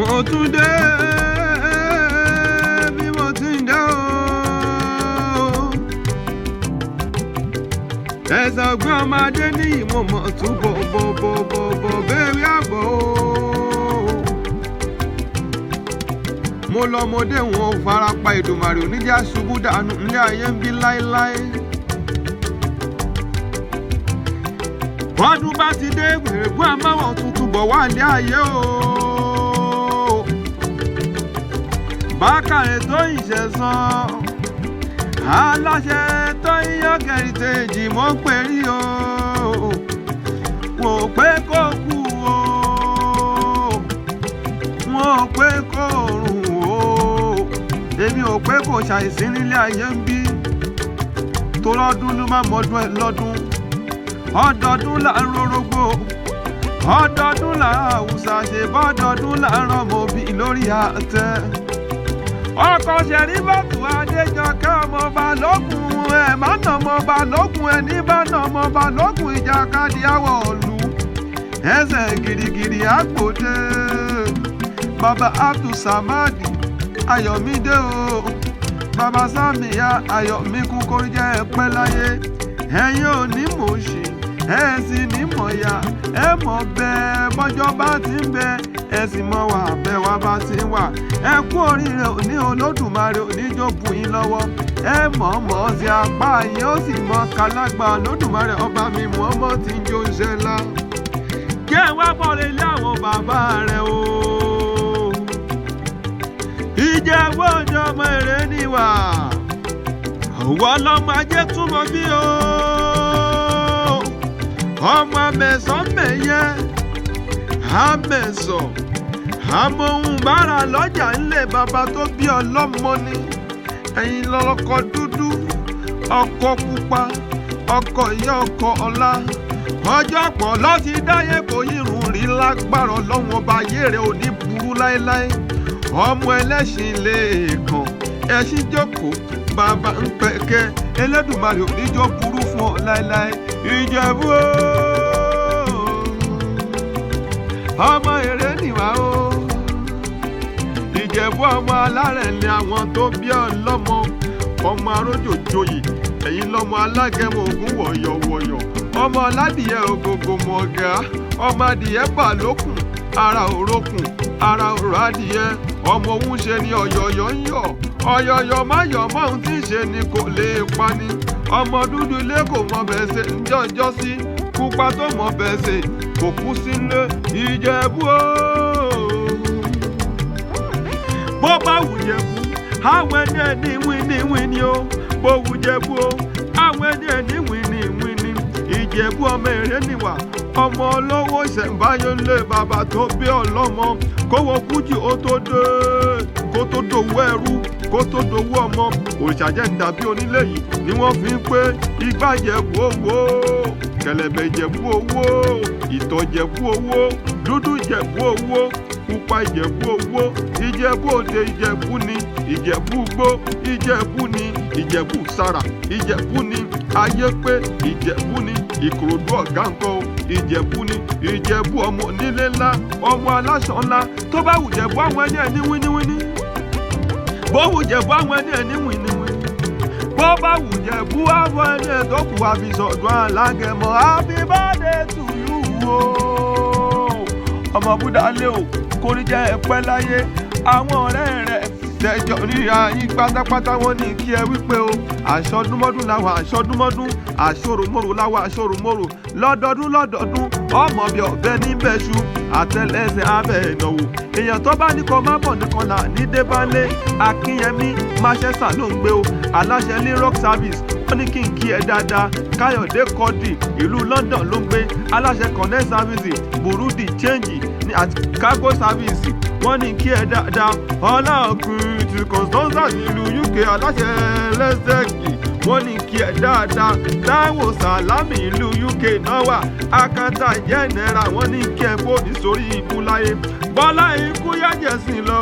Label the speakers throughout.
Speaker 1: mo tún dé bí mo ti ń dé o. ẹ̀sán ọgbọ́n ọmọdé ní ìmọ̀mọ̀ tún bọ̀ bẹ́ẹ̀rí àbọ̀ o. mo lọ́mọdé wọn ò fara pa Èdùmàrè oníjà ṣubú dànù nílé ayé ń bí láéláé. ọdún bá ti dé gbèrègùn àmáwọ̀ tuntun bọ̀ wá ní ayé o. Bákàrẹ̀ tó ìṣẹ̀sán aláṣẹ tó yíyan kẹrìntèjì mọ́ pẹ̀rí o. wọn ò pé kó kú o, wọn ò pé kó rùn o. èmi ò pé kó ṣàìsí nílé ayé ń bí torọ́dún ló má mọ́dún ẹ lọ́dún. ọdọọdún là ń rorógbó, ọdọọdún là ń àwùsà, ṣe bọ́dọọdún là ń rọmọ bí lórí àtẹ. ọkọ̀ ṣẹ̀rí bàtù Adéjọkẹ́ ọmọ Balógun ẹ̀ má nà ọmọ Balógun ẹ̀ ní bá nà ọmọ Balógun ìjàkadì àwọ̀ ọ̀lú. ẹsẹ̀ gìrìgìrì àgbòde bàbá Abdulsamad Ayọ̀mídé o, bàbá Sàmíyà Ayọ̀míkún kó jẹ́ ẹ̀pẹ́ láyé. ẹ̀yin ò ní mọ̀ ṣì ẹ sì ní mọ̀ ya, ẹ mọ̀ bẹ́ẹ̀ bọ́jọ́ bá ti ń bẹ, ẹ sì mọ̀ wà bẹ́ẹ̀ wá bá ti ń wà. ẹ kú oríire òní Olódùmarè oníjó bù yín lọ́wọ́. ẹ mọ̀ sí apá yín ó sì mọ̀ kálágbá Olódùmarè ọba mi mọ̀ tí ń jó iṣẹ́ ńlá. kí ẹ wá bọ̀rẹ̀ ilé àwọn bàbá rẹ̀ o. Ìjẹ̀bú Òde ọmọ èrè níwà, ọwọ́ lọ́mọ ajé túmọ̀ bí o. ọmọ mẹ̀sán mẹ̀yẹ àmẹ̀sọ̀ àmọ̀hún bára lọ́jà ńlẹ̀ bàbá tó bí ọlọ́mọ ni. ẹ̀yin lọ́kọ dúdú ọkọ pupa ọkọ ìyá ọkọ ọlá. ọjọ́ pọ̀ lọ́ ti dáyé kò yírun rí lágbára Ọlọ́run ọba ayé rẹ̀ ò ní burú láéláé. ọmọ ẹlẹ́ṣin lẹ́ẹ̀kan ẹṣin jókòó bàbá ń pẹ̀kẹ́ Elédùmarè ò ní jọ burú fún ọ láéláé. Ìjẹ̀bú ọmọ èrè nìwà o. Ìjẹ̀bú ọmọ alárẹ̀ ni àwọn tó bí ọlọ́mọ. ọmọ arójòjòyè ẹ̀yin lọ́mọ alágẹmọ ògún wọ̀yọ̀wọ̀yọ̀. ọmọ aládìyẹ ògògò mọ̀gá, ọmọ adìyẹ bà lókùn ara òrókùn ara òrò adìyẹ. ọmọ òun ṣe ni ọ̀yọ̀yọ̀ ń yọ̀, ọ̀yọ̀yọ̀ má yọ̀ mọ́ ohun tí ń ṣe ni kò lè pani. ọmọ dúdú ilé kò mọ bẹ́ẹ̀ ṣe ń jọjọ́ sí, pupa tó mọ bẹ́ẹ̀ ṣe kò kú sílé. Ìjẹ̀bú o. bó bá wù Jẹ̀bú àwọn ẹni ẹni wíníwíní o. bó wù Jẹ̀bú o àwọn ẹni ẹni wíníwíní. Ìjẹ̀bú ọmọ èrè nìwà, ọmọ olówó ìṣẹ̀ǹbáyé ńlẹ̀ bàbá tó bí ọlọ́mọ. kówó kújì ó tó dé, kó tó dòwó ẹrú, kó tó dòwó ọmọ. òrìṣà jẹ́ dàbí onílé yìí ni wọ́n fi ń pé igbá Ìjẹ̀bú owó, kẹ̀lẹ̀bẹ̀ Ìjẹ̀bú owó, ìtọ̀ Ìjẹ̀bú owó, dúdú Ìjẹ̀bú owó, pupa Ìjẹ̀bú owó. Ìjẹ̀bú Òde Ìjẹ̀bú ni, Ìjẹ̀bú Gbó Ìjẹ̀bú ni, Ìjẹ̀bú Sàrà Ìjẹ̀bú ni, Ayépé Ìjẹ̀bú ni, Ìkòròdú ọ̀gá ńkọ́ o Ìjẹ̀bú ni. Ìjẹ̀bú ọmọ onílé ńlá, ọmọ aláṣọ ńlá. tó bá wù Jẹ̀bú àwọn ẹni ẹni wíníwíní, bó wù Jẹ̀bú àwọn ẹni ẹni wíníwíní, bó bá wù Jẹ̀bú àwọn ẹni tó kù àfisọ̀dún alágẹmọ. Happy birthday to you o. ọmọ Búdálé o, kórí jẹ́ ẹ̀pẹ́ láyé. àwọn ọ̀rẹ́ rẹ̀ tẹjọ ríra yín pátápátá wọn ní kí ẹ wípé o. àṣọdúnmọ́dún làwọn àṣọdúnmọ́dún, àṣòròmọ́rò làwọn àṣòròmọ́rò. lọ́dọọdún ọmọ bíi ọ̀bẹ ní bẹ́ṣu, àtẹlẹsẹ̀ abẹ́ ìnáwó. èèyàn tó bá ní kó má bọ̀ nìkan là ní débálé. Akínyẹmí Manchester ló ń gbé o, aláṣẹ ní rock service. wọ́n ní kí n kí ẹ dáadáa. Káyọ̀dé Kọ́dì ìlú London ló ń gbé, aláṣẹ connect service burúdi change ní àti cargo service. wọ́n ní kí ẹ dáadáa. ọlọ́ọ̀kùnrin ti Constanza nílùú UK, aláṣẹ lẹ́sẹ̀kì. wọ́n ní kí ẹ dáadáa. Táíwò Sàlámì ìlú UK náà wà, akátá jẹ́nẹ́ra. wọ́n ní kí ẹ bòdì sórí ibú láyé. Bọ́lá ikú yájẹ̀sìn lọ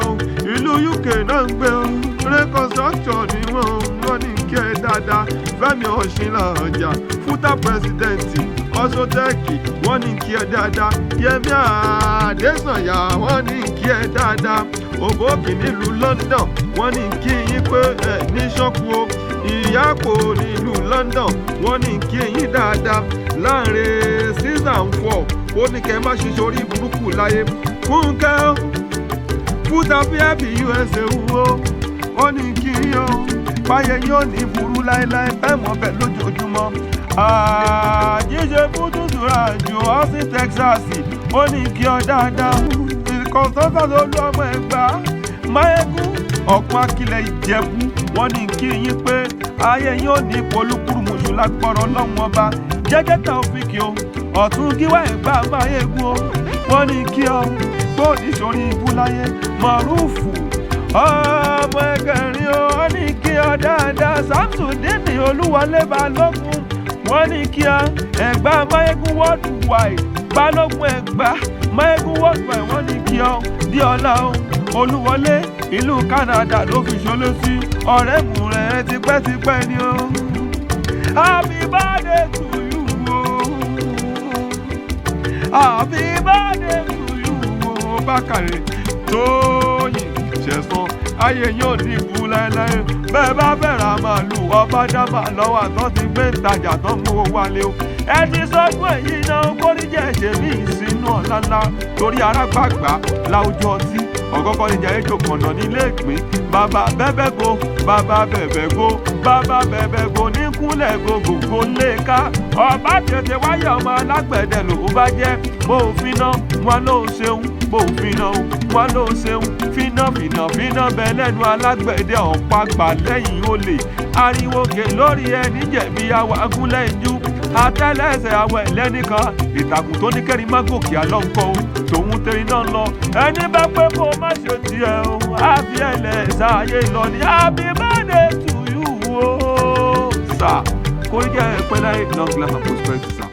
Speaker 1: ìlú UK náà ń gbé o. reconstruction ni wọ́n ní kí ẹ dáadáa. Fẹ́mi Ọ̀ṣínlàjà fúta pẹ́sidẹ̀ntì ọsọtẹ́ẹ̀kì wọ́n ní kí ẹ dáadáa Yẹmí Adésànyà wọ́n ní kí ẹ dáadáa Òbókì nílùú London wọ́n ní kí yín pé ẹ ní ṣọ́kù o Ìyápò nílùú London wọ́n ní kí yín dáadáa Láńre season 4 ó ní kẹ́ má ṣe sórí burúkú láyé Fúnkẹ́ Fútàfíàbí USA wo ó ní kí yín o báyé yóò ní burú láéláé bẹ́ẹ̀ mọ́ bẹ́ẹ̀ lójoojúmọ́ Àjíṣe Fúdùsùrà jù Austin Texas ó ní kí ọ dáadáa Constance Olú ọmọ Ẹ̀gbá Máyégún Ọ̀pọ̀ Akilẹ̀ Ìjẹ̀bú wọ́n ní kí yín pé ayé yín ò ní polúkúrúmuṣu lágbọ́rọ̀ Ọlọ́run ọba Jẹ́jẹ́ Taofik o Ọ̀tún Gíwá Ẹ̀gbá Máyégún o wọ́n ní kí ọ gbòdì sórí ibú láyé Mọ̀rúfù ọmọ Ẹgẹ̀rin o wọ́n ní kí ọ dáadáa Samsudeen Olúwọlé Balógun wọ́n ní kí ọ Ẹ̀gbá Máyégún worldwide Balógun Ẹ̀gbá Máyégún worldwide wọ́n ní kí ọ Díọlá o Olúwọlé ìlú Canada ló fi ṣolé sí ọ̀rẹ́ mú rẹ̀ tipẹ́tipẹ́ ni o. Happy birthday to you o. Happy birthday to you o. Bákàrẹ̀ Tóyìn Ṣẹ̀san ayé yóò ní ìbú láéláé bẹ́ẹ̀ bá bẹ̀rẹ̀ màálù ọba dábà lọ́wọ́ àtọ́ ti gbé ìtajà tó ń mú wálé o. Ẹ ti sọ́dún èyí náà kórìjẹ́ ṣèmí ìsinú ọ̀làlá torí arágbàgbà láwùjọ ọtí ọ̀gọ́gọ́ níjà ètò kànáà nílé ìpín bàbá bẹ́bẹ́ go bàbá bẹ̀bẹ̀ go bàbá bẹ̀bẹ̀ go níkúnlẹ̀ gògògò lè ká ọba tètè wáyé ọmọ alágbẹ̀dẹ ló bá jẹ́ bó o finá wọn ló ṣeun bó o finá wọn ló ṣeun finá bẹ lẹ́nu alágbẹ̀dẹ ọ̀pá gbà lẹ́yìn olè ariwo kè lórí ẹni jẹ̀bi awagúnlẹ̀ ìjú àtẹ́lẹsẹ̀ àwọ̀ ẹlẹ́nìkan ìtàkùn tó ní kẹ́rin má gòkè àlọ́ńkọ́ o tòun tẹ̀rín náà lọ ẹni bá pẹ́ kó má ṣe tiẹ̀ o àbí ẹlẹ́sà ayé lọ ní happy birthday to you o sà kórìkẹ́ pẹ́lẹ́ long life and prosperity sà.